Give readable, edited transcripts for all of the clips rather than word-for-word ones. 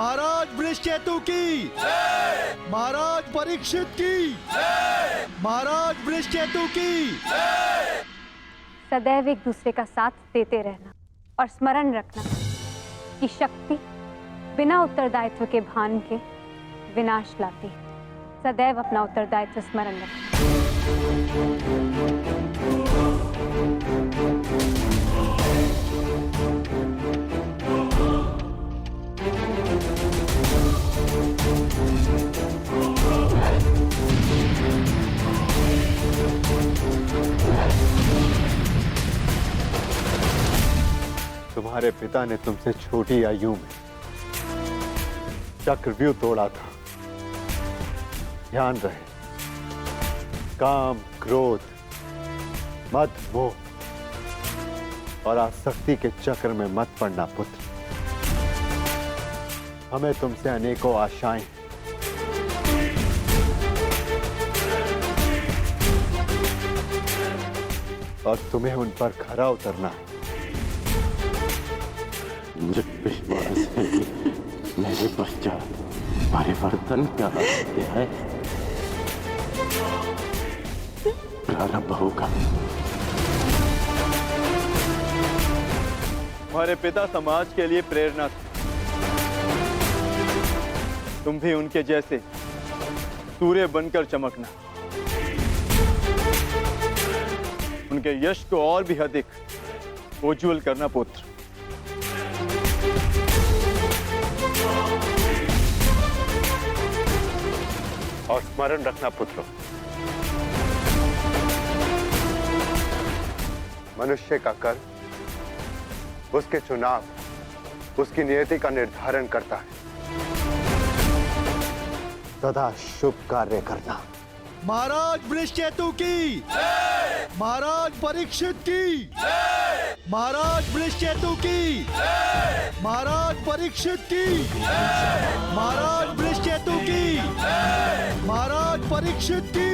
महाराज वृषकेतु की, महाराज परीक्षित की, महाराज वृषकेतु की। सदैव एक दूसरे का साथ देते रहना और स्मरण रखना कि शक्ति बिना उत्तरदायित्व के भान के विनाश लाती है। सदैव अपना उत्तरदायित्व स्मरण रखना। तुम्हारे पिता ने तुमसे छोटी आयु में चक्रव्यूह तोड़ा था। ध्यान रहे, काम, क्रोध, मद, मोह और आसक्ति के चक्र में मत पड़ना पुत्र। हमें तुमसे अनेकों आशाएं हैं। और तुम्हें उन पर खरा उतरना है। मुझे विश्वास है कि मेरे पश्चात परिवर्तन का अध्याय प्रारंभ होगा। तुम्हारे पिता समाज के लिए प्रेरणा थे। तुम भी उनके जैसे सूर्य बनकर चमकना, उनके यश को और भी अधिक उज्ज्वल करना पुत्र। और स्मरण रखना पुत्र, मनुष्य का कर्म उसके चुनाव, उसकी नियति का निर्धारण करता है। सदा शुभ कार्य करना। महाराज वृषकेतु की, महाराज परीक्षित की, महाराज वृषकेतु की, महाराज परीक्षित की, महाराज वृषकेतु की, महाराज परीक्षित की,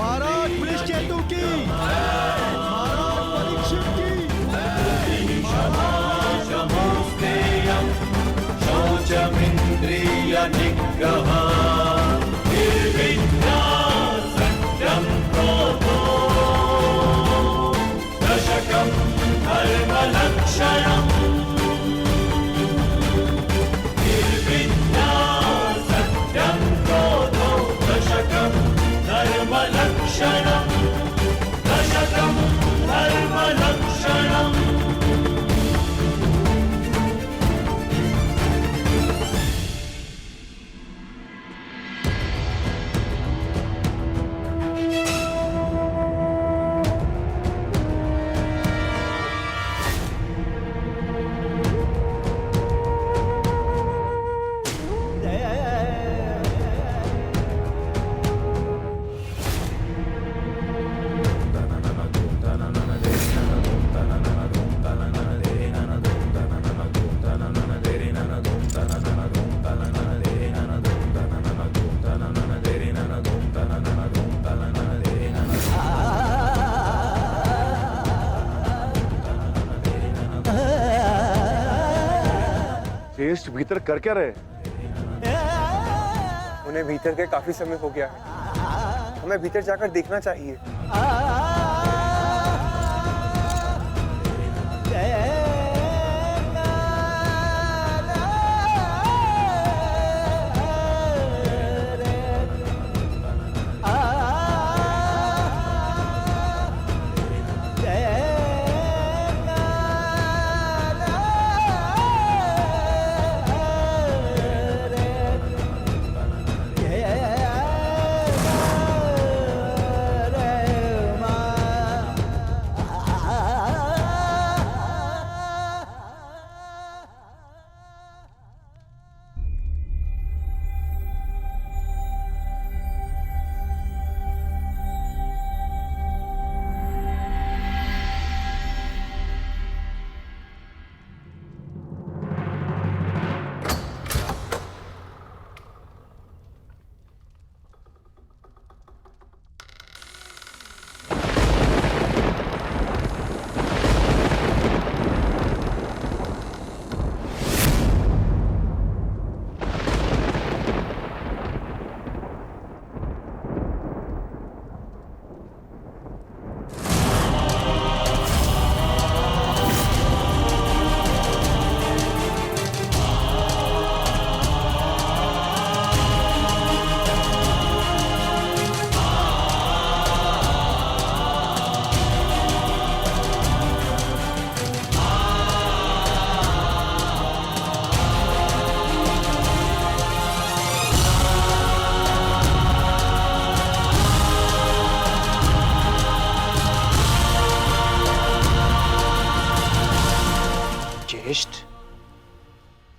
महाराज वृषकेतु की, महाराज परीक्षित की। शौचमिन्द्रिय निग्रह दशकं धर्मलक्षणम् निर्विद्या सत्यं क्रोधो दशकं धर्मलक्षणम् दशकं धर्मलक्षणम्। श्रेष्ठ भीतर कर क्या रहे? उन्हें भीतर के काफी समय हो गया है। हमें भीतर जाकर देखना चाहिए।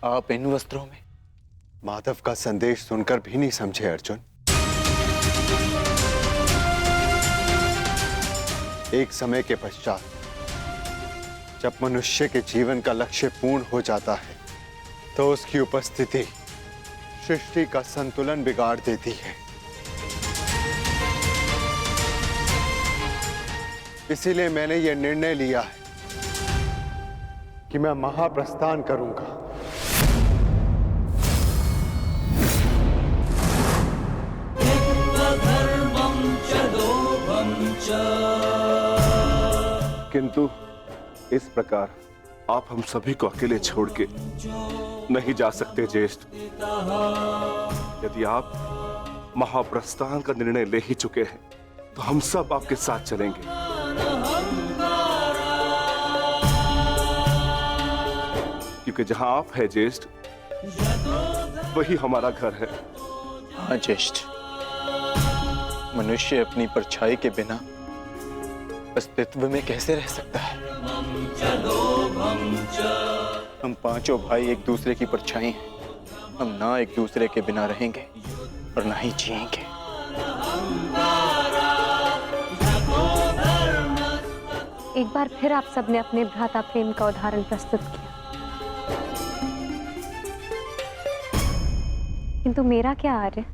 आप इन वस्त्रों में? माधव का संदेश सुनकर भी नहीं समझे अर्जुन। एक समय के पश्चात जब मनुष्य के जीवन का लक्ष्य पूर्ण हो जाता है तो उसकी उपस्थिति सृष्टि का संतुलन बिगाड़ देती है। इसीलिए मैंने यह निर्णय लिया है कि मैं महाप्रस्थान करूंगा। किंतु इस प्रकार आप हम सभी को अकेले छोड़ के नहीं जा सकते ज्येष्ठ। यदि आप महाप्रस्थान का निर्णय ले ही चुके हैं तो हम सब आपके साथ चलेंगे। क्योंकि जहां आप है ज्येष्ठ, वही हमारा घर है। हाँ ज्येष्ठ, मनुष्य अपनी परछाई के बिना अस्तित्व में कैसे रह सकता है? हम पांचों भाई एक दूसरे की परछाई हैं। हम ना एक दूसरे के बिना रहेंगे और ना ही जिएंगे। एक बार फिर आप सबने अपने भ्राता प्रेम का उदाहरण प्रस्तुत किया, किंतु मेरा क्या आर्य?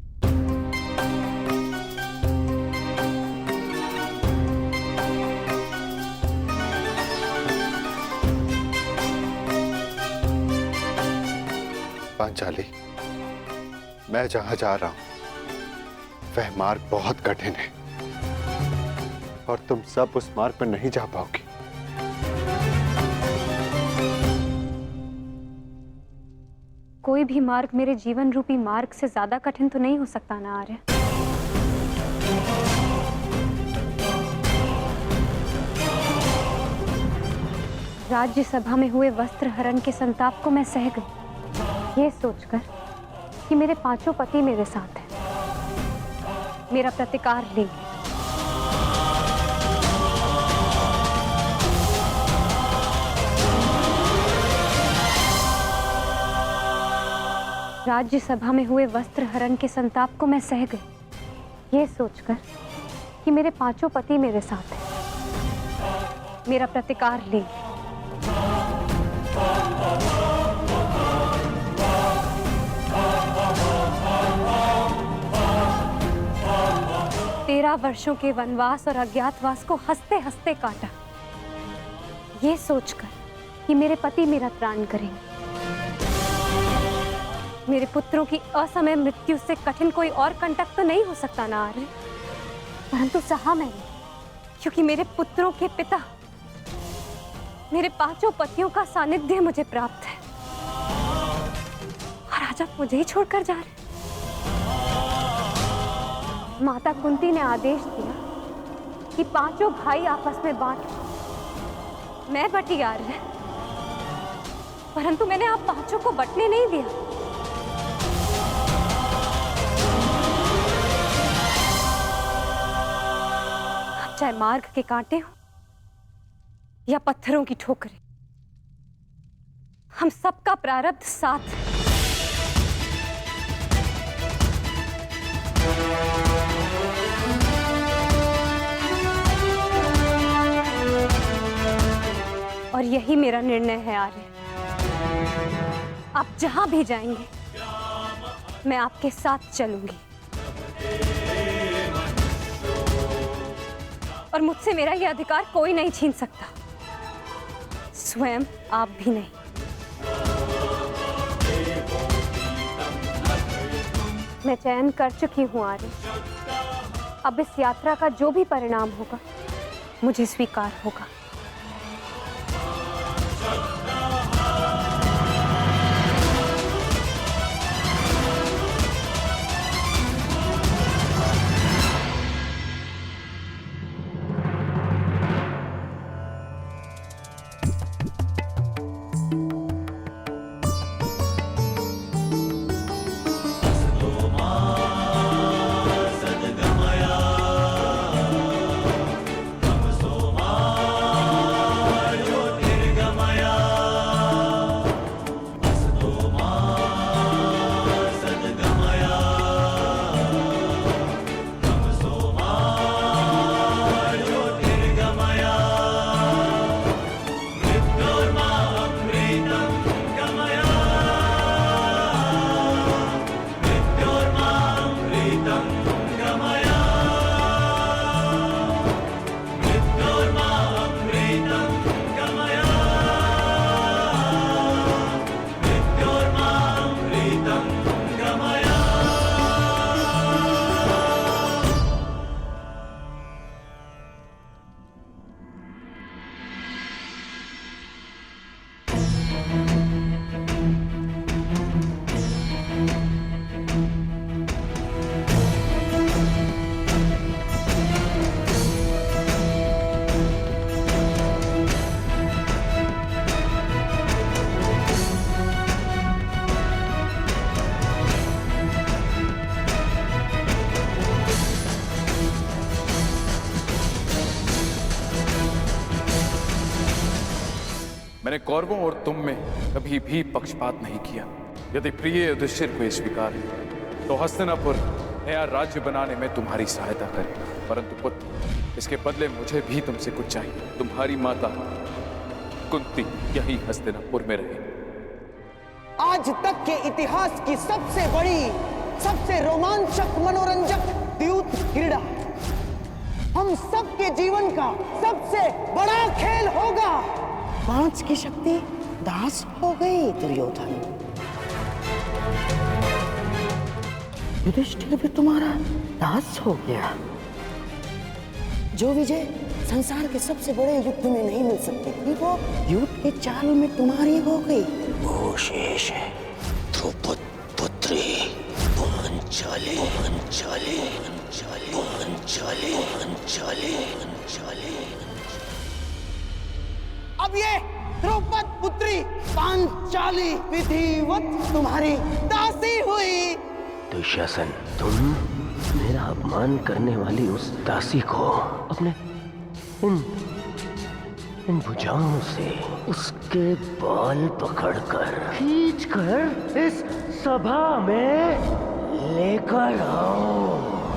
पांचाली, मैं जहां जा रहा हूं वह मार्ग बहुत कठिन है और तुम सब उस मार्ग पर नहीं जा पाओगी। कोई भी मार्ग मेरे जीवन रूपी मार्ग से ज्यादा कठिन तो नहीं हो सकता ना आर्य? राज्यसभा में हुए वस्त्र हरण के संताप को मैं सह गई, ये सोचकर कि मेरे पांचों पति मेरे साथ हैं, मेरा प्रतिकार लेंगे। राज्यसभा में हुए वस्त्र हरण के संताप को मैं सह गई, ये सोचकर कि मेरे पांचों पति मेरे साथ हैं, मेरा प्रतिकार लेंगे। तेरह वर्षों के वनवास और अज्ञातवास को हंसते हंसते काटा, ये सोचकर कि मेरे पति मेरा त्राण करेंगे। मेरे पुत्रों की असमय मृत्यु से कठिन कोई और कंटक तो नहीं हो सकता ना आर्य, परंतु सहा मैंने, क्योंकि मेरे पुत्रों के पिता, मेरे पांचों पतियों का सानिध्य मुझे प्राप्त है, और आज आप मुझे ही छोड़कर जा रहे। माता कुंती ने आदेश दिया कि पांचों भाई आपस में बांट, मैं बटी आर्य, परंतु मैंने आप पांचों को बटने नहीं दिया। चाहे मार्ग के कांटे हो या पत्थरों की ठोकरें, हम सबका प्रारब्ध साथ है। और यही मेरा निर्णय है आर्य, आप जहां भी जाएंगे मैं आपके साथ चलूंगी, और मुझसे मेरा यह अधिकार कोई नहीं छीन सकता, स्वयं आप भी नहीं। मैं चयन कर चुकी हूं आर्य, अब इस यात्रा का जो भी परिणाम होगा मुझे स्वीकार होगा। मैंने कौरवों और तुम में कभी भी पक्षपात नहीं किया। यदि प्रिय युधिष्ठिर को स्वीकार है तो हस्तिनापुर नया राज्य बनाने में तुम्हारी सहायता करें, परंतु पुत्र इसके बदले मुझे भी तुमसे कुछ चाहिए। तुम्हारी माता कुंती यही हस्तिनापुर में रहे। आज तक के इतिहास की सबसे बड़ी, सबसे रोमांचक, मनोरंजक द्यूत क्रीड़ा हम सबके जीवन का सबसे बड़ा खेल होगा। 5 की शक्ति दास हो गई दुर्योधन। युधिष्ठिर भी तुम्हारा दास हो गया। जो विजय संसार के सबसे बड़े युद्ध में नहीं मिल सकती थी, वो युद्ध के चाल में तुम्हारी हो गई। वो शेष है द्रौपद पुत्री पांचाली। पांचाली पांचाली पांचाली पांचाली पांचाली। अब ये द्रौपद पुत्री पांचाली विधिवत तुम्हारी दासी हुई। दुशासन, तुम मेरा अपमान करने वाली उस दासी को अपने इन भुजाओं से उसके बाल पकड़कर खींचकर इस सभा में लेकर आओ।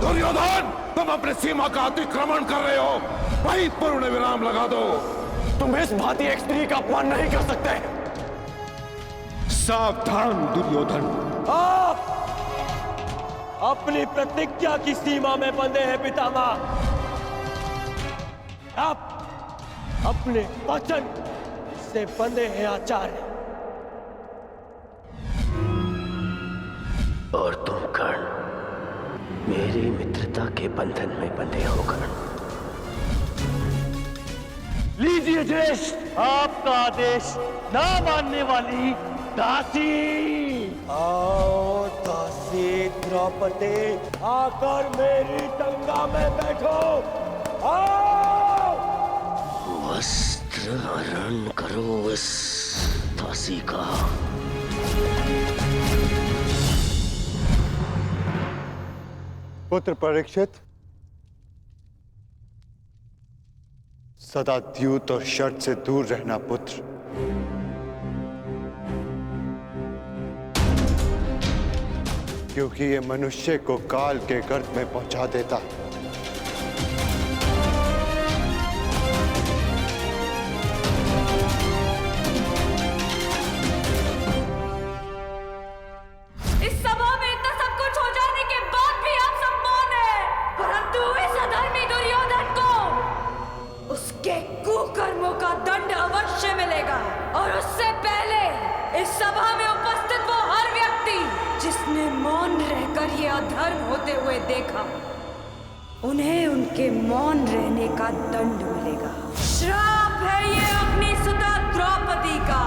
दुर्योधन, तुम अपनी सीमा का अतिक्रमण कर रहे हो। वहीं पर उन्हें विराम लगा दो। तुम इस भांति एक स्त्री का अपमान नहीं कर सकते। सावधान दुर्योधन। आप अपनी प्रतिज्ञा की सीमा में बंधे हैं पितामह। आप अपने वचन से बंधे हैं आचार्य। और तुम कर्ण, मेरी मित्रता के बंधन में बंधे हो कर्ण। लीजिए ज्येष्ठ आपका आदेश ना मानने वाली दासी। आओ दासी द्रौपदी, आकर मेरी टंगा में बैठो। आओ। वस्त्र हरण करो इस दासी का। पुत्र परीक्षित, सदा द्यूत और शर्त से दूर रहना पुत्र। क्योंकि ये मनुष्य को काल के गर्त में पहुंचा देता है। इस सभा में इतना सब कुछ हो जाने के बाद भी आप सब मौन हैं, परंतु इस अधर्मी दुर्योधन को उसके कुकर्मों का दंड अवश्य मिलेगा। और उससे पहले इस सभा में उपस्थित वो हर व्यक्ति जिसने मौन रहकर ये अधर्म होते हुए देखा, उन्हें उनके मौन रहने का दंड मिलेगा। श्राप है ये अपनी सुता द्रौपदी का।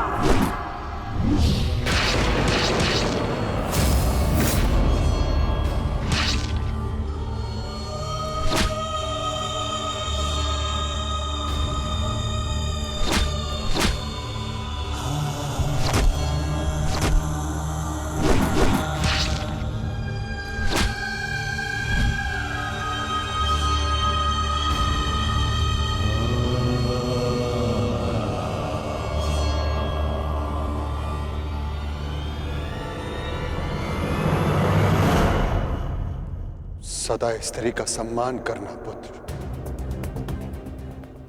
सदा स्त्री का सम्मान करना पुत्र।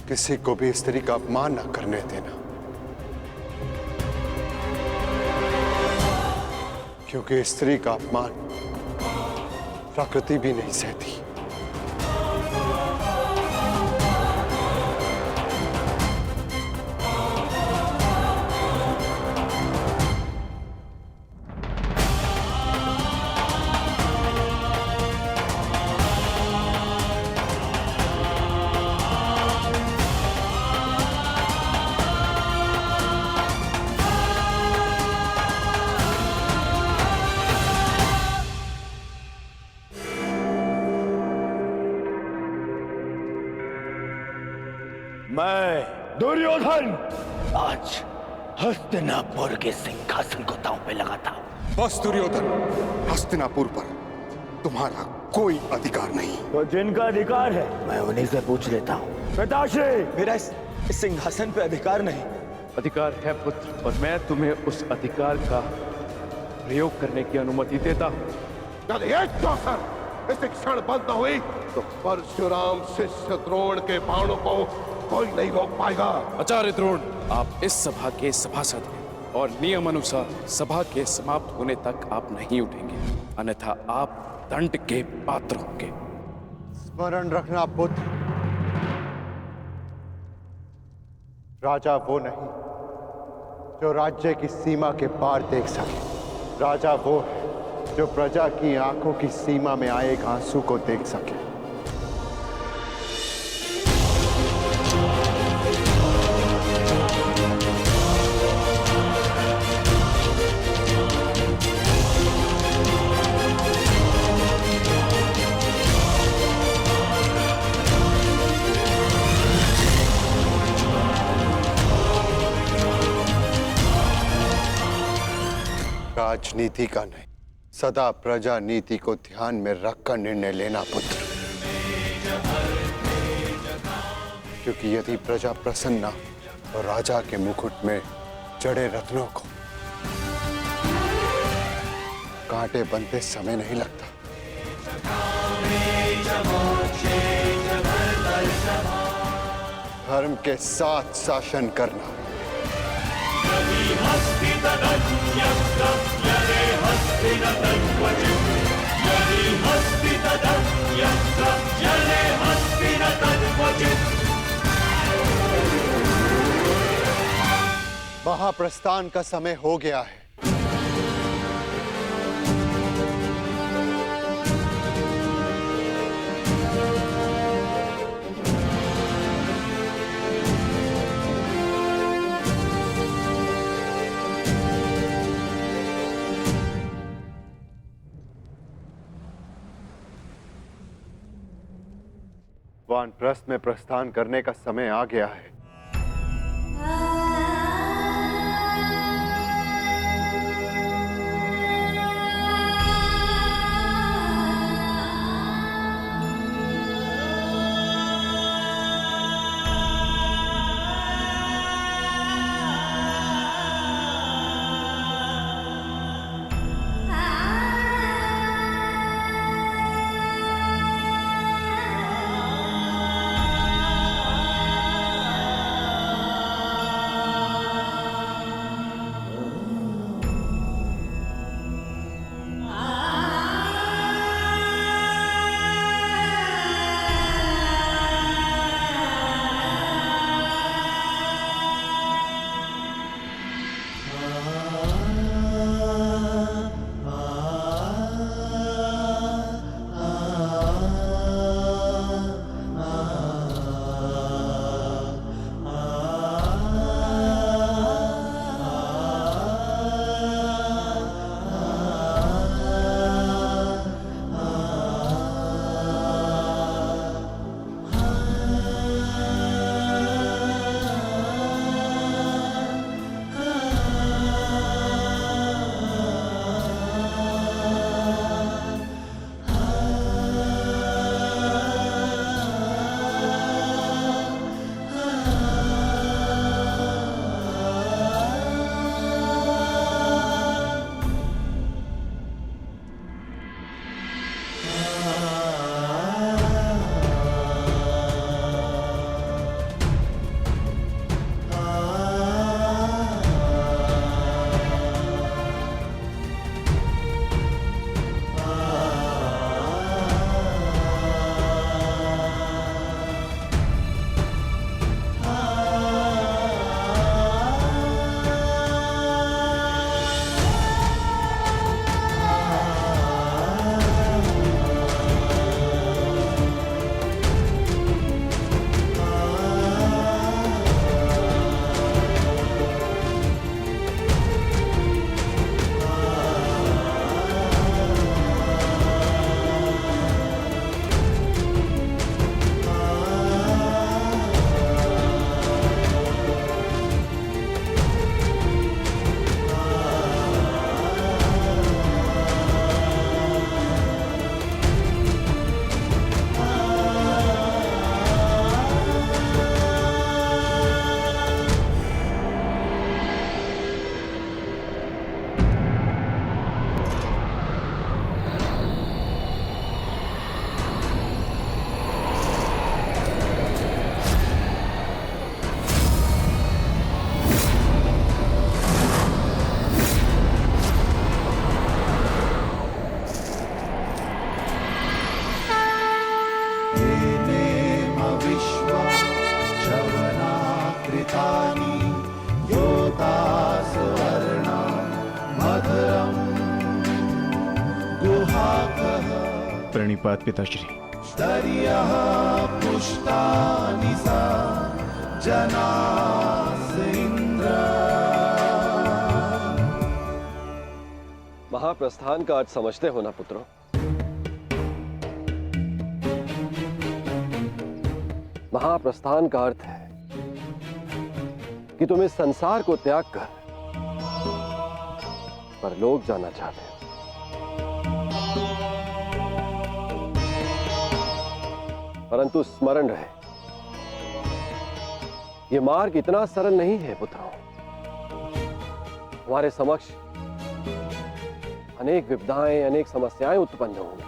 किसी को भी स्त्री का अपमान न करने देना, क्योंकि स्त्री का अपमान प्रकृति भी नहीं सहती। मैं दुर्योधन आज हस्तिनापुर के सिंहासन को दांव पे लगाता हूं। बस दुर्योधन, हस्तिनापुर पर तुम्हारा कोई अधिकार नहीं। तो जिनका अधिकार है मैं उन्हीं से पूछ लेता हूं। पिताश्री, मेरा इस सिंहासन पे अधिकार नहीं। अधिकार है पुत्र, और मैं तुम्हें उस अधिकार का प्रयोग करने की अनुमति देता हूं। यदि एक चौसर इस क्षण बंद न हुई तो परशुराम शिष्य द्रोण के बाणों को कोई नहीं रोक पाएगा। आचार्य द्रोण, आप इस सभा के सभासद हैं और नियम अनुसार सभा के समाप्त होने तक आप नहीं उठेंगे, अन्यथा आप दंड के पात्र होंगे। स्मरण रखना पुत्र, राजा वो नहीं जो राज्य की सीमा के पार देख सके। राजा वो है जो प्रजा की आंखों की सीमा में आए एक आंसू को देख सके। राजनीति का नहीं, सदा प्रजा नीति को ध्यान में रखकर निर्णय लेना पुत्र, क्योंकि यदि प्रजा प्रसन्न तो राजा के मुकुट में जड़े रत्नों को कांटे बनते समय नहीं लगता। धर्म के साथ शासन करना, महाप्रस्थान का समय हो गया है। वानप्रस्थ में प्रस्थान करने का समय आ गया है। प्रणिपात पिताश्री। महाप्रस्थान का अर्थ समझते हो ना पुत्रों? महाप्रस्थान का अर्थ है कि तुम इस संसार को त्याग कर परलोक जाना चाहते हो। परंतु स्मरण रहे, यह मार्ग इतना सरल नहीं है पुत्रों। हमारे समक्ष अनेक विपदाएं, अनेक समस्याएं उत्पन्न होंगी।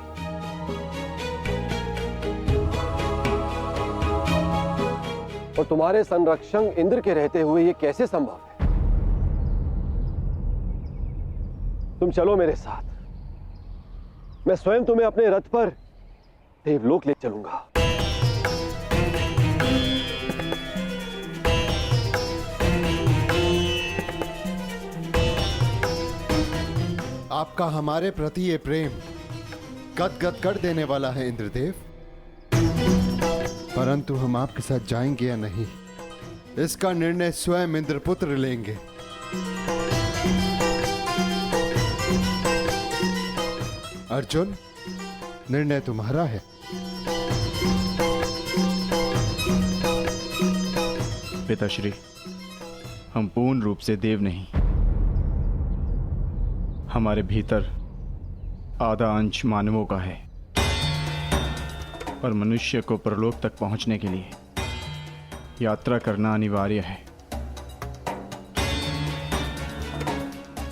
और तुम्हारे संरक्षक इंद्र के रहते हुए यह कैसे संभव है? तुम चलो मेरे साथ, मैं स्वयं तुम्हें अपने रथ पर देवलोक ले चलूंगा। आपका हमारे प्रति ये प्रेम गदगद कर देने वाला है इंद्रदेव, परंतु हम आपके साथ जाएंगे या नहीं, इसका निर्णय स्वयं इंद्रपुत्र लेंगे। अर्जुन, निर्णय तुम्हारा है। पिताश्री, हम पूर्ण रूप से देव नहीं, हमारे भीतर आधा अंश मानवों का है, और मनुष्य को परलोक तक पहुंचने के लिए यात्रा करना अनिवार्य है।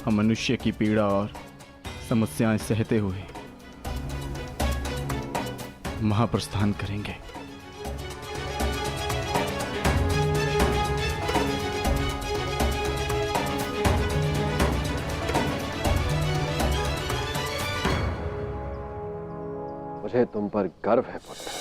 हम मनुष्य की पीड़ा और समस्याएं सहते हुए महाप्रस्थान करेंगे। मुझे तुम पर गर्व है पुत्र।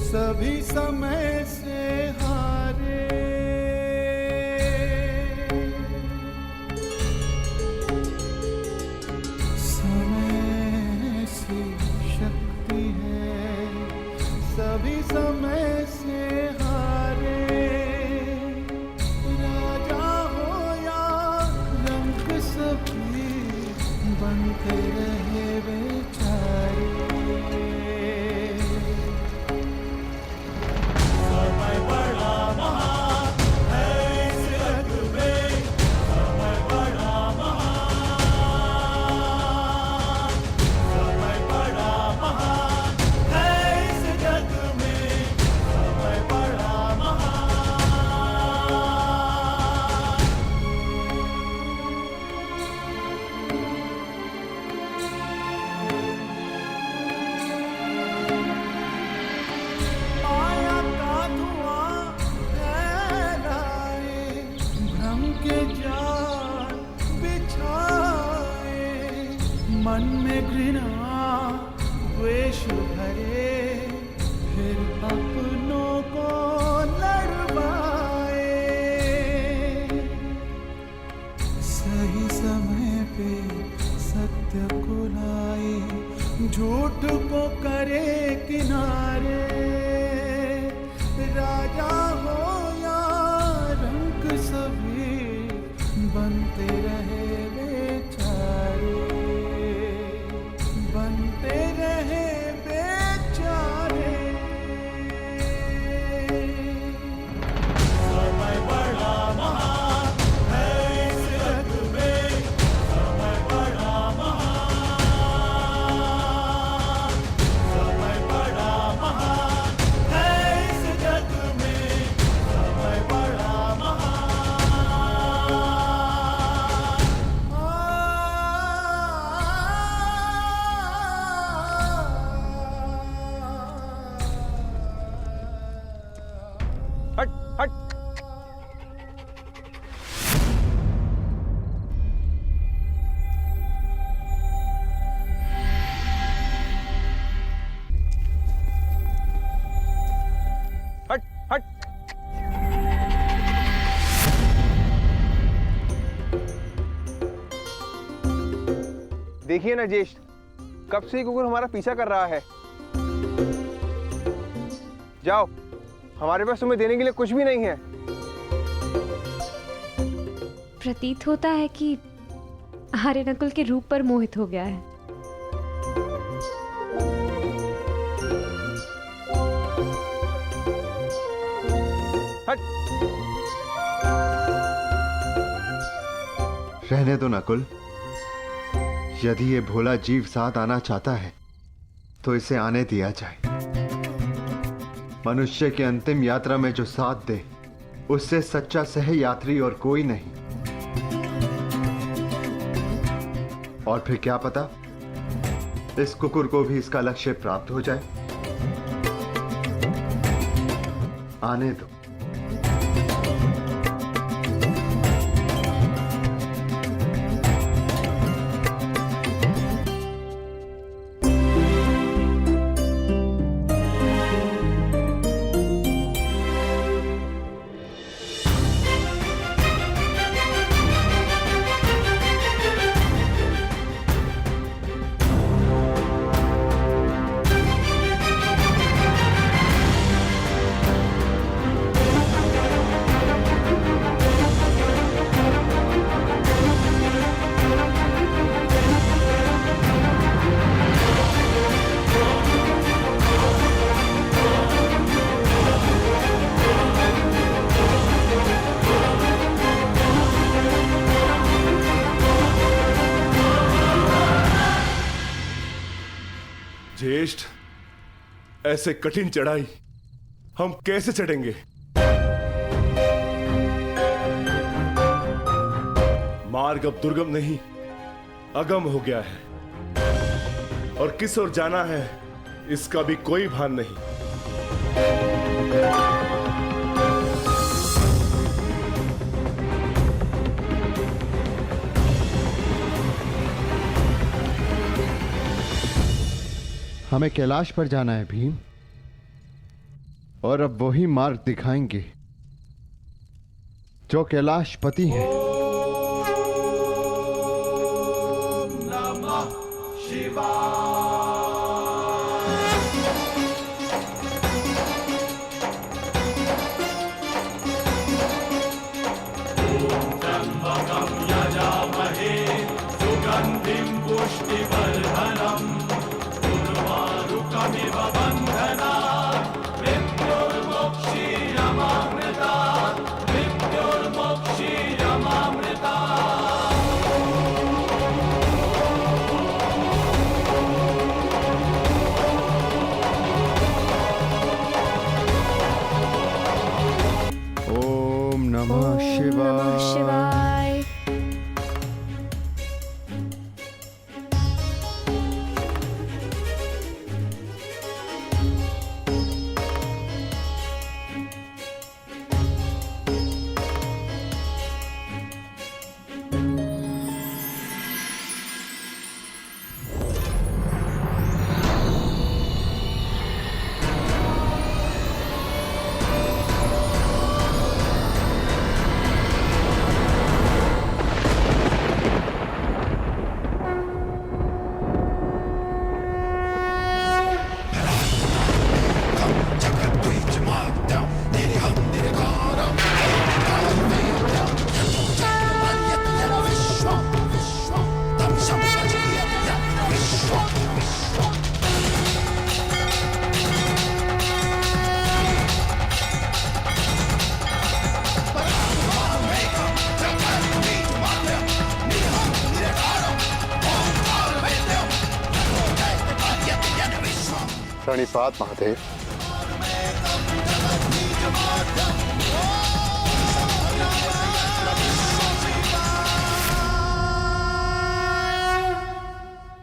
सभी समय से हारे, समय सी शक्ति है, सभी समय से हारे। राजा हो या रंग सभी बनते रहे बेचारे। मन में घृणा द्वेष भरे, फिर अपनों को लड़वाए। सही समय पे सत्य को लाए, झूठ को करे किनारे। राजा हो या रंक सभी बनते रहे बेचारे। देखिए ना ज्येष्ठ, कब से ये कुकुर हमारा पीछा कर रहा है। जाओ, हमारे पास तुम्हें देने के लिए कुछ भी नहीं है। प्रतीत होता है कि आर्य नकुल के रूप पर मोहित हो गया है। रहने दो नकुल, यदि ये भोला जीव साथ आना चाहता है तो इसे आने दिया जाए। मनुष्य की अंतिम यात्रा में जो साथ दे, उससे सच्चा सह यात्री और कोई नहीं। और फिर क्या पता, इस कुकुर को भी इसका लक्ष्य प्राप्त हो जाए। आने दो। ज्येष्ठ, ऐसे कठिन चढ़ाई हम कैसे चढ़ेंगे? मार्ग अब दुर्गम नहीं, अगम हो गया है और किस ओर जाना है इसका भी कोई भान नहीं। हमें कैलाश पर जाना है भीम, और अब वही मार्ग दिखाएंगे जो कैलाशपति हैं। ओम नमः शिवाय। प्रणिपात महादेव।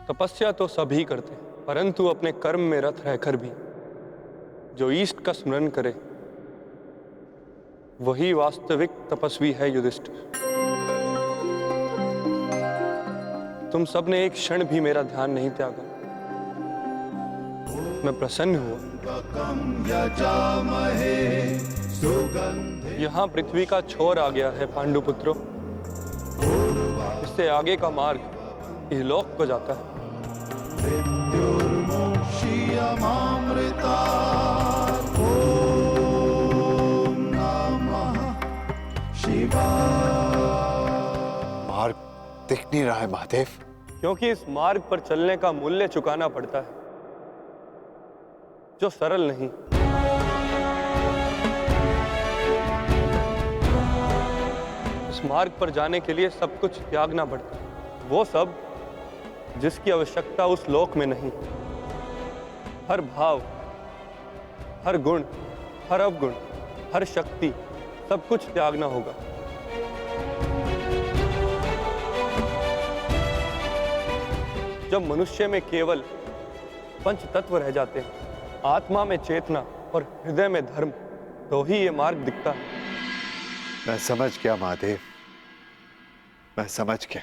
तपस्या तो सभी करते, परंतु अपने कर्म में रत रहकर भी जो ईष्ट का स्मरण करे वही वास्तविक तपस्वी है युधिष्ठिर। तुम सबने एक क्षण भी मेरा ध्यान नहीं त्यागा। मैं प्रसन्न हुआ। यहाँ पृथ्वी का छोर आ गया है पांडुपुत्रों। इससे आगे का मार्ग इहलोक को जाता है। मृत्युर्मोक्षीयमामृता ओम नमः शिवाय। मार्ग दिख नहीं रहा है महादेव। क्योंकि इस मार्ग पर चलने का मूल्य चुकाना पड़ता है, जो सरल नहीं। इस मार्ग पर जाने के लिए सब कुछ त्यागना पड़ता है, वो सब जिसकी आवश्यकता उस लोक में नहीं। हर भाव, हर गुण, हर अवगुण, हर शक्ति, सब कुछ त्यागना होगा। जब मनुष्य में केवल पंच तत्व रह जाते हैं, आत्मा में चेतना और हृदय में धर्म, तो ही ये मार्ग दिखता है। मैं समझ गया महादेव, मैं समझ गया।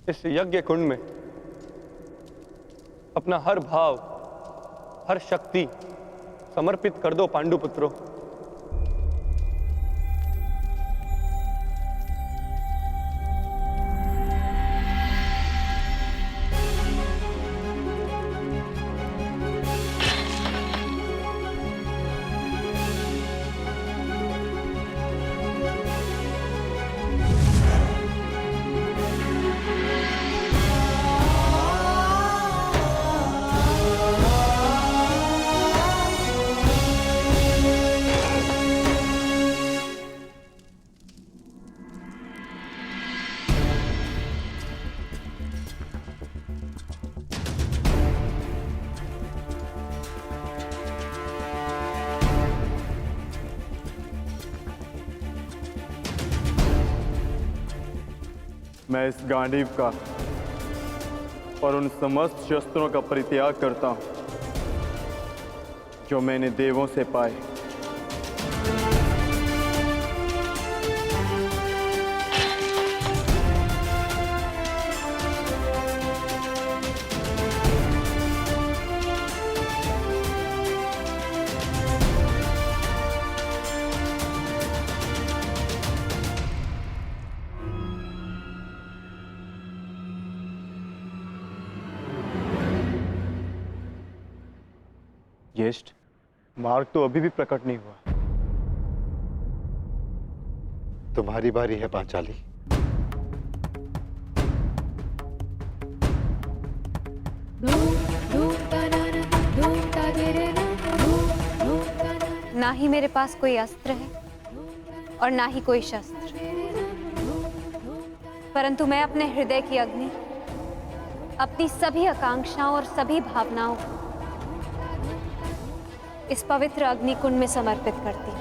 इस यज्ञ कुंड में अपना हर भाव, हर शक्ति समर्पित कर दो पांडुपुत्रों। मैं इस गांडीव का और उन समस्त शस्त्रों का परित्याग करता हूं जो मैंने देवों से पाए। ज्येष्ठ, मार्ग तो अभी भी प्रकट नहीं हुआ। तुम्हारी बारी है पांचाली। ना ही मेरे पास कोई अस्त्र है और ना ही कोई शस्त्र, परंतु मैं अपने हृदय की अग्नि, अपनी सभी आकांक्षाओं और सभी भावनाओं को इस पवित्र अग्निकुंड में समर्पित करती हूँ।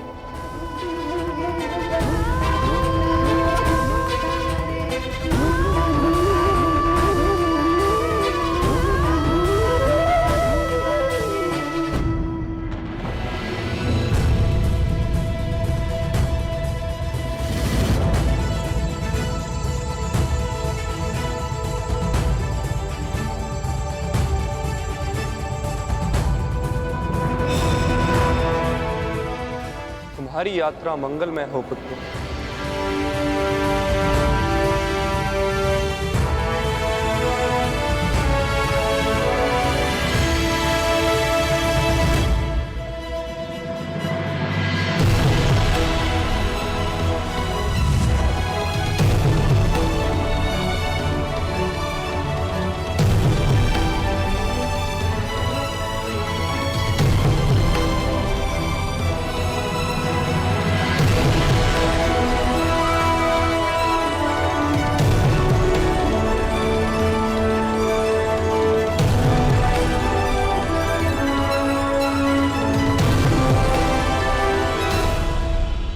तुम्हारी यात्रा मंगलमय हो पुत्र।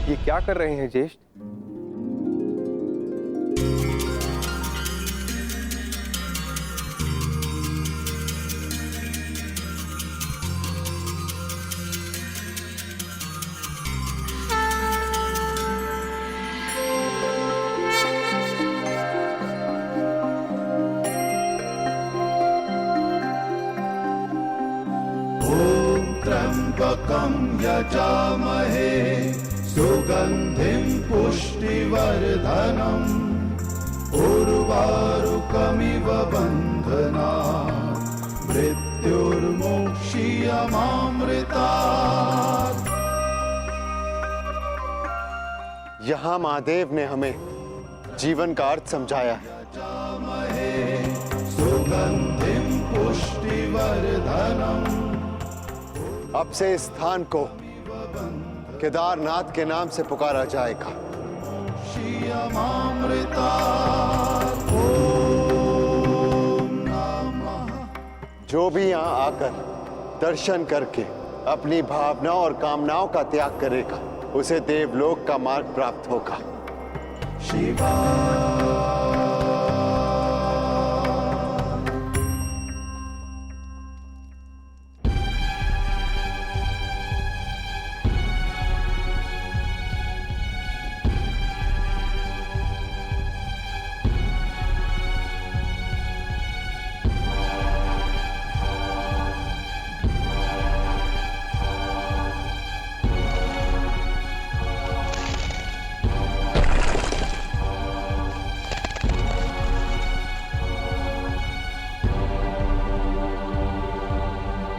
ये क्या कर रहे हैं ज्येष्ठ? त्र्यंबकं यजामहे सुगंधिं पुष्टिवर्धनम् उर्वारुकमिव बन्धनात् मृत्युर्मोक्षीयमामृतात्। यहाँ महादेव ने हमें जीवन का अर्थ समझाया है। सुगंधिं पुष्टिवर्धनम्। अब से इस स्थान को केदारनाथ के नाम से पुकारा जाएगा। जो भी यहाँ आकर दर्शन करके अपनी भावनाओं और कामनाओं का त्याग करेगा उसे देवलोक का मार्ग प्राप्त होगा। शिवा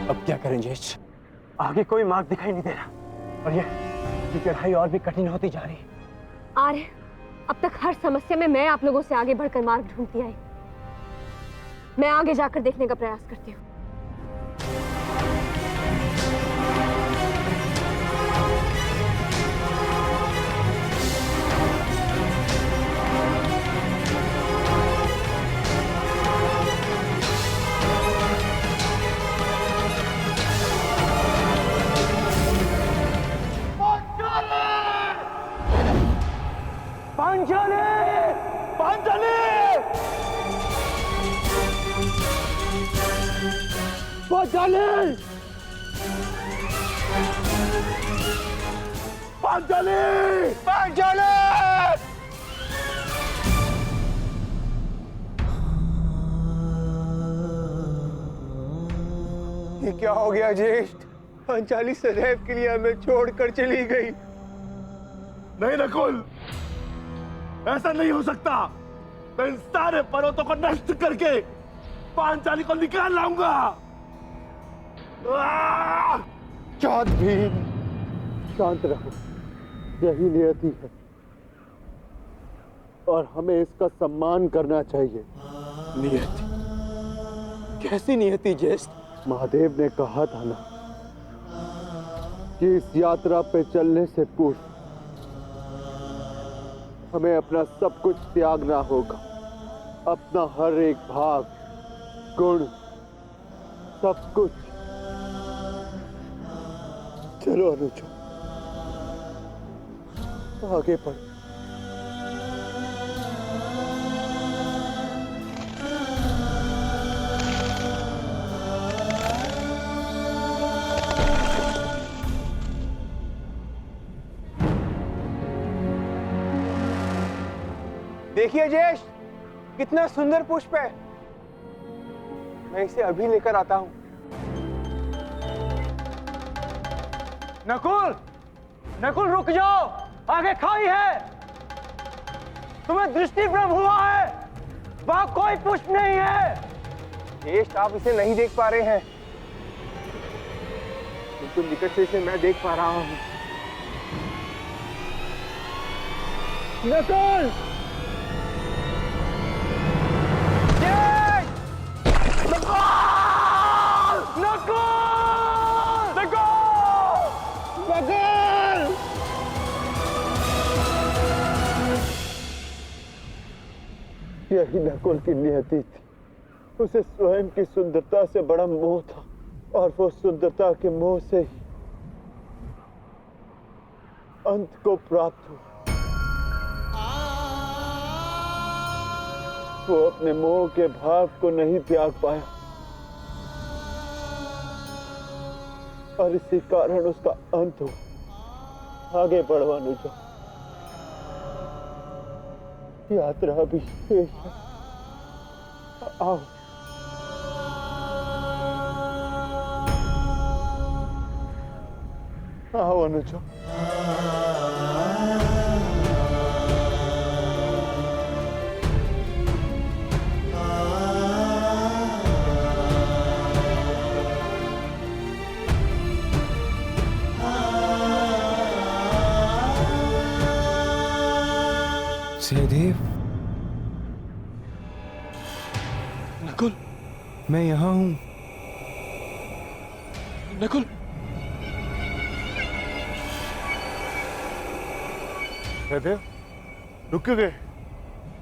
अब क्या करें ज्येष्ठ? आगे कोई मार्ग दिखाई नहीं दे रहा और ये चढ़ाई और भी कठिन होती जा रही है। आर्य, अब तक हर समस्या में मैं आप लोगों से आगे बढ़कर मार्ग ढूंढती आई। मैं आगे जाकर देखने का प्रयास करती हूँ। पांचाली! पांचाली! पांचाली! पांचाली! पांचाली! ये क्या हो गया ज्येष्ठ? पांचाली सदैव के लिए हमें छोड़कर चली गई। नहीं नकुल, ऐसा नहीं हो सकता। मैं इन सारे पर्वतों को नष्ट करके पांचाली को निकाल लाऊंगा। चाँद भीम, शांत रहो, यही नियति है और हमें इसका सम्मान करना चाहिए। नियति? कैसी नियति ज्येष्ठ? महादेव ने कहा था ना कि इस यात्रा पे चलने से पूर्व हमें अपना सब कुछ त्यागना होगा। अपना हर एक भाग, गुण, सब कुछ। चलो अनुजा, आगे बढ़। देखिए ज्येष्ठ, कितना सुंदर पुष्प है। मैं इसे अभी लेकर आता हूं। नकुल, नकुल रुक जाओ, आगे खाई है। तुम्हें दृष्टि भ्रम हुआ है, वहां कोई पुष्प नहीं है। ज्येष्ठ, आप इसे नहीं देख पा रहे हैं, बिल्कुल निकट से इसे मैं देख पा रहा हूं। नकुल! यही नकुल की नियति थी। उसे स्वयं की सुंदरता से बड़ा मोह था और वो सुंदरता के मोह से ही अंत को प्राप्त हुआ। वो अपने मोह के भाव को नहीं त्याग पाया और इसी कारण उसका अंत हुआ। आगे बढ़ो अनुजा, यात्रा भी शेष है। आओ। आओ अनुजा। सहदेव, नकुल, मैं यहां हूं। नकुल, सहदेव, रुक क्यों गए?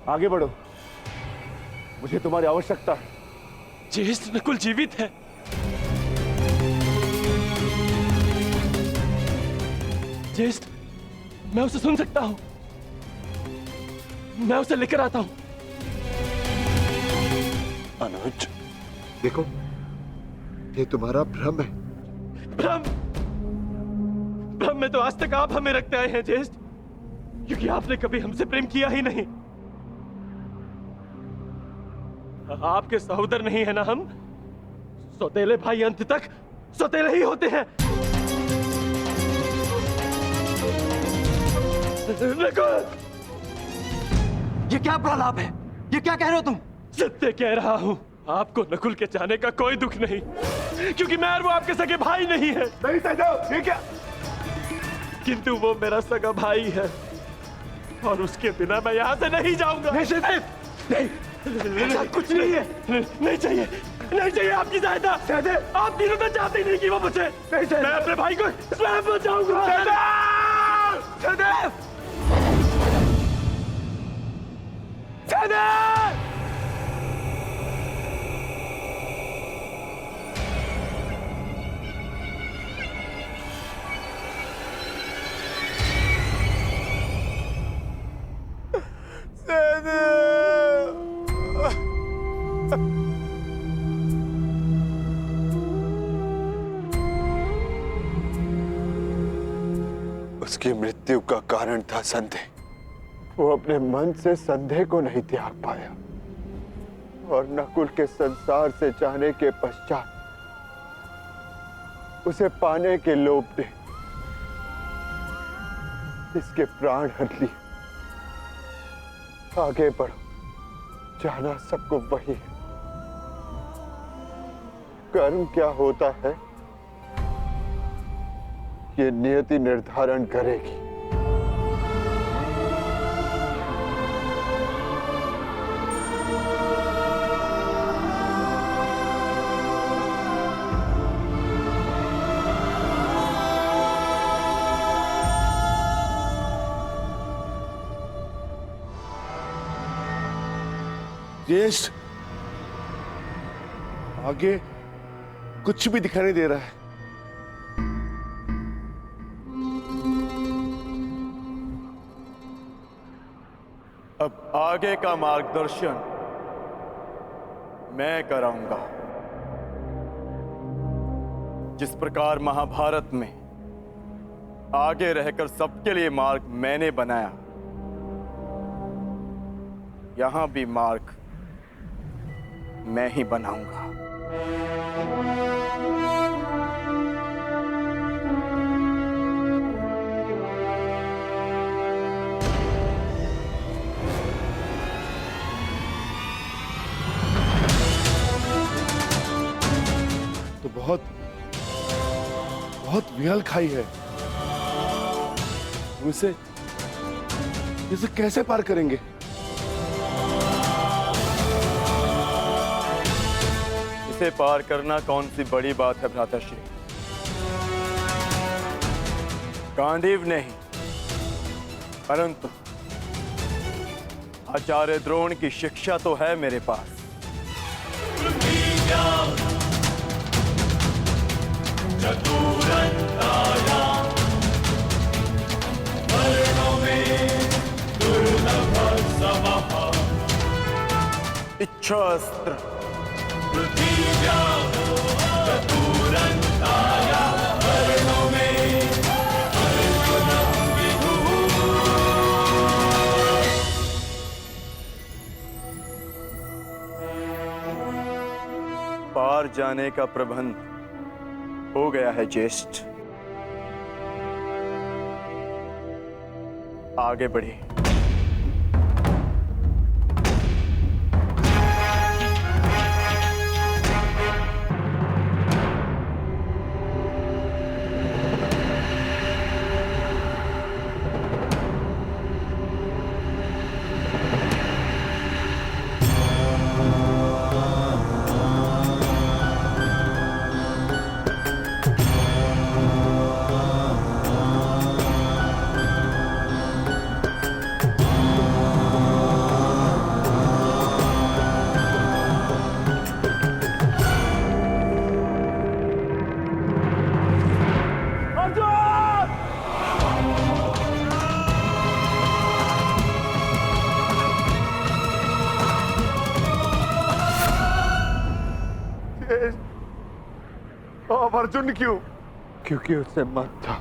आगे बढ़ो, मुझे तुम्हारी आवश्यकता है। ज्येष्ठ, नकुल जीवित है। ज्येष्ठ, मैं उसे सुन सकता हूं। मैं उसे लेकर आता हूं। अनुज, देखो, ये तुम्हारा भ्रम है। भ्रम? भ्रम में तो आज तक आप हमें रखते आए हैं ज्येष्ठ, क्योंकि आपने कभी हमसे प्रेम किया ही नहीं। आपके सहोदर नहीं है ना हम? सौतेले भाई अंत तक सौतेले ही होते हैं। ये क्या प्रलाप है? ये क्या कह रहे हो तुम? सत्य कह रहा हूं। आपको नकुल के जाने का कोई दुख नहीं, क्योंकि मैं और वो आपके सगे भाई नहीं है। नहीं सहदेव, ये क्या? किंतु वो मेरा सगा भाई है और उसके बिना मैं यहाँ से नहीं जाऊंगा। नहीं सहदेव, नहीं, ऐसा कुछ नहीं है। नहीं चाहिए, नहीं चाहिए आपकी सहायता। सहदेव, आप तीनों तो चाहते ही नहीं कि वो बचे। मैं अपने भाई को स्वयं बचाऊंगा। सहदेव! उसकी मृत्यु का कारण था संदेह। वो अपने मन से संदेह को नहीं त्याग पाया और नकुल के संसार से जाने के पश्चात उसे पाने के लोभ ने इसके प्राण हर लिए। आगे बढ़ो, जाना सबको वही है। कर्म क्या होता है ये नियति निर्धारण करेगी। ज्येष्ठ, आगे कुछ भी दिखाई नहीं दे रहा है। अब आगे का मार्गदर्शन मैं कराऊंगा। जिस प्रकार महाभारत में आगे रहकर सबके लिए मार्ग मैंने बनाया, यहां भी मार्ग मैं ही बनाऊंगा। तो बहुत विहल खाई है। हम इसे कैसे पार करेंगे? इसे पार करना कौन सी बड़ी बात है भ्राताश्री। गांडीव नहीं, परंतु आचार्य द्रोण की शिक्षा तो है मेरे पास। इच्छास्त्र पार जाने का प्रबंध हो गया है ज्येष्ठ। आगे बढ़े। अब अर्जुन क्यों? क्योंकि उसे मत था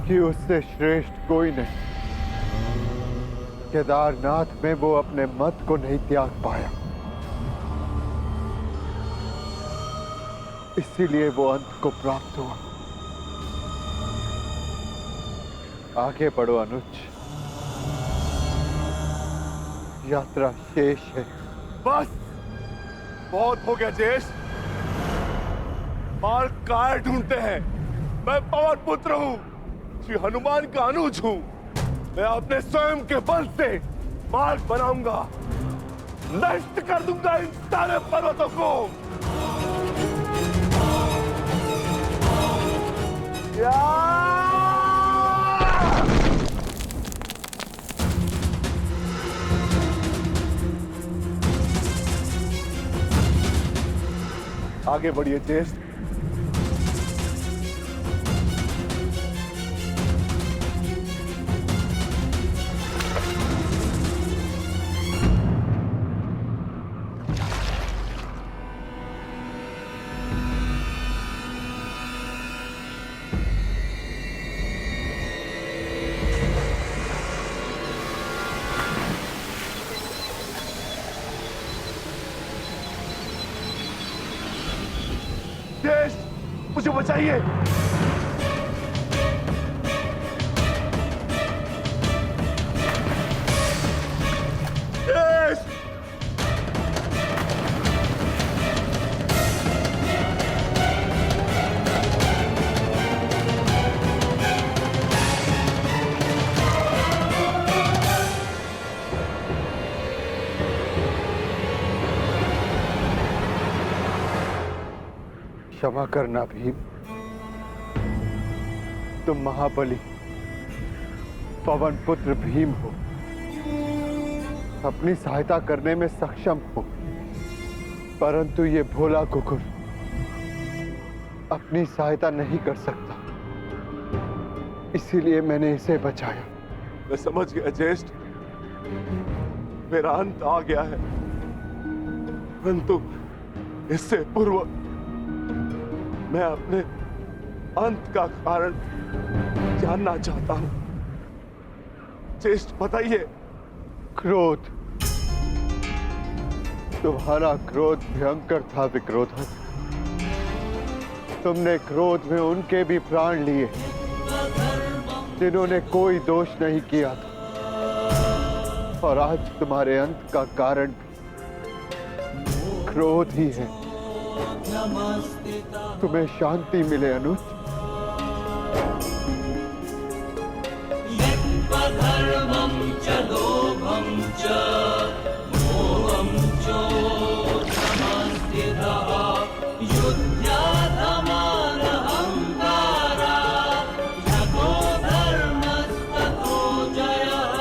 कि उससे श्रेष्ठ कोई नहीं। केदारनाथ में वो अपने मत को नहीं त्याग पाया, इसीलिए वो अंत को प्राप्त हुआ। आगे बढ़ो अनुज, यात्रा शेष है। बस बहुत हो गया ज्येष्ठ। मार्ग काय ढूंढते हैं? मैं पवन पुत्र हूँ, श्री हनुमान का अनुज हूँ। मैं अपने स्वयं के बल से मार्ग बनाऊंगा, नष्ट कर दूंगा इन सारे पर्वतों को। आगे बढ़िए ज्येष्ठ। मुझे बचाइए। क्षमा करना भीम, तुम महाबली पवन पुत्र भीम हो, अपनी सहायता करने में सक्षम हो, परंतु ये भोला कुकुर अपनी सहायता नहीं कर सकता, इसीलिए मैंने इसे बचाया। मैं समझ गया ज्येष्ठ, मेरा अंत आ गया है, परंतु इससे पूर्व मैं अपने अंत का कारण जानना चाहता हूं। ज्येष्ठ बताइए। क्रोध, तुम्हारा क्रोध भयंकर था विक्रोधन। तुमने क्रोध में उनके भी प्राण लिए जिन्होंने कोई दोष नहीं किया था, और आज तुम्हारे अंत का कारण क्रोध ही है। तुम्हें शांति मिले अनुज। धर्मं च लोभं च मोहं चोषमस्थितः युध्याधमानहङ्कारा यतो धर्मस्ततो जयः।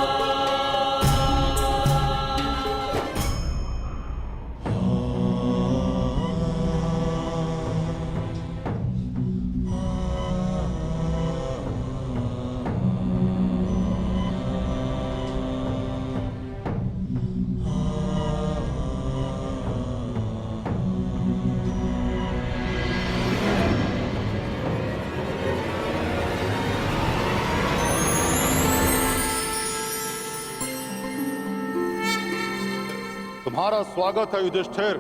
तुम्हारा स्वागत है युधिष्ठिर।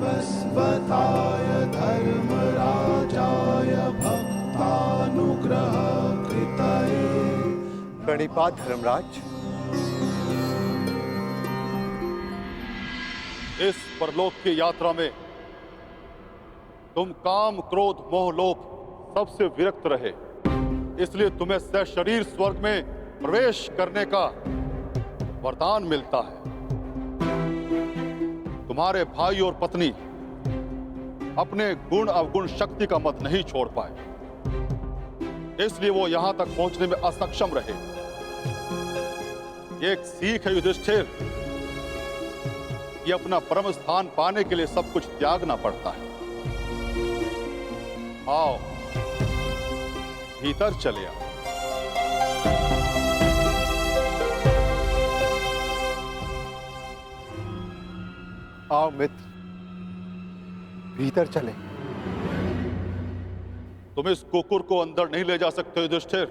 वस्वताय धर्मराजाय भक्तानुग्रह कृतये। प्रणिपात धर्मराज। इस परलोक की यात्रा में तुम काम, क्रोध, मोह, लोभ सबसे विरक्त रहे, इसलिए तुम्हें सशरीर स्वर्ग में प्रवेश करने का वरदान मिलता है। तुम्हारे भाई और पत्नी अपने गुण अवगुण शक्ति का मत नहीं छोड़ पाए, इसलिए वो यहां तक पहुंचने में असक्षम रहे। ये एक सीख है युधिष्ठिर कि अपना परम स्थान पाने के लिए सब कुछ त्यागना पड़ता है। आओ भीतर चले आओ। आओ मित्र, भीतर चले। तुम इस कुकुर को अंदर नहीं ले जा सकते युधिष्ठिर।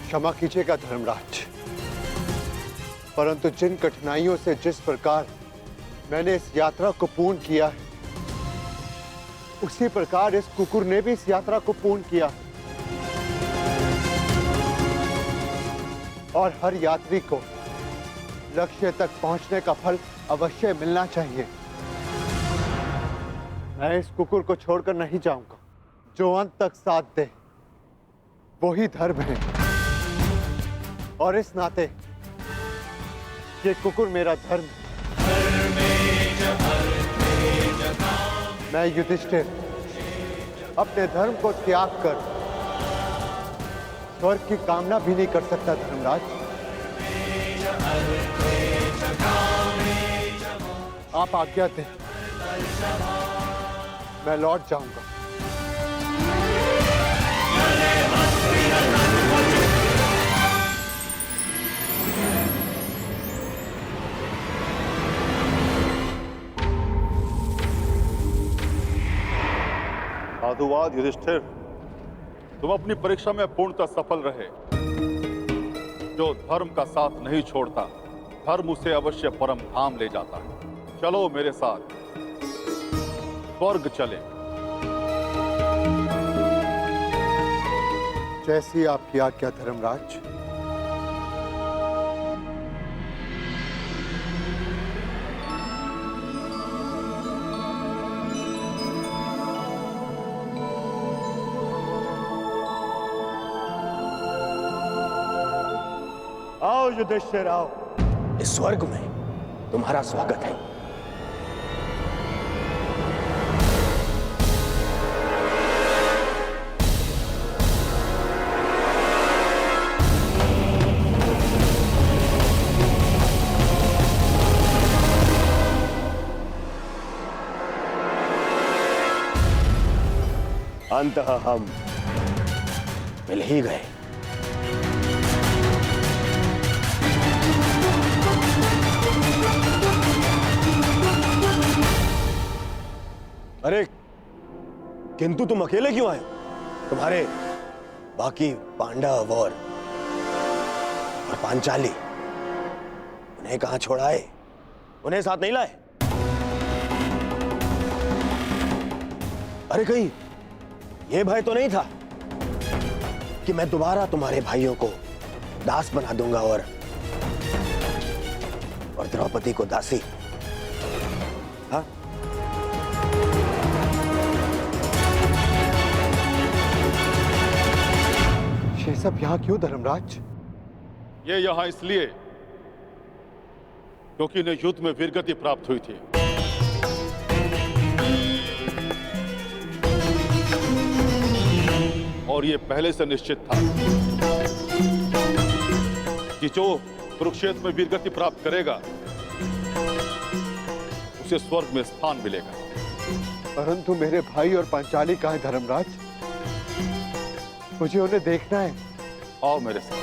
क्षमा कीजिएगा धर्मराज, परंतु जिन कठिनाइयों से जिस प्रकार मैंने इस यात्रा को पूर्ण किया है, उसी प्रकार इस कुकुर ने भी इस यात्रा को पूर्ण किया है। और हर यात्री को लक्ष्य तक पहुंचने का फल अवश्य मिलना चाहिए। मैं इस कुकुर को छोड़कर नहीं जाऊंगा। जो अंत तक साथ दे वही धर्म है, और इस नाते ये कुकुर मेरा धर्म है। मैं युधिष्ठिर अपने धर्म को त्याग कर स्वर्ग की कामना भी नहीं कर सकता धर्मराज। आप आज्ञा दें, मैं लौट जाऊंगा। साधुवाद युधिष्ठिर, तुम अपनी परीक्षा में पूर्णतः सफल रहे। जो धर्म का साथ नहीं छोड़ता, धर्म उसे अवश्य परम धाम ले जाता है। चलो मेरे साथ स्वर्ग चले। जैसी आपकी आज्ञा धर्मराज। आओ युधिष्ठिर आओ। इस स्वर्ग में तुम्हारा स्वागत है। अंततः हम मिल ही गए। अरे किंतु तुम अकेले क्यों आए? तुम्हारे बाकी पांडव और पांचाली उन्हें कहां छोड़ाए? उन्हें साथ नहीं लाए? अरे कहीं ये भय तो नहीं था कि मैं दोबारा तुम्हारे भाइयों को दास बना दूंगा और द्रौपदी को दासी। हाँ? ये सब यहाँ क्यों धर्मराज? ये यहाँ इसलिए क्योंकि इन्हें युद्ध में वीरगति प्राप्त हुई थी। और ये पहले से निश्चित था कि जो कुरुक्षेत्र में वीरगति प्राप्त करेगा उसे स्वर्ग में स्थान मिलेगा। परंतु मेरे भाई और पांचाली कहाँ है धर्मराज? मुझे उन्हें देखना है। आओ मेरे साथ।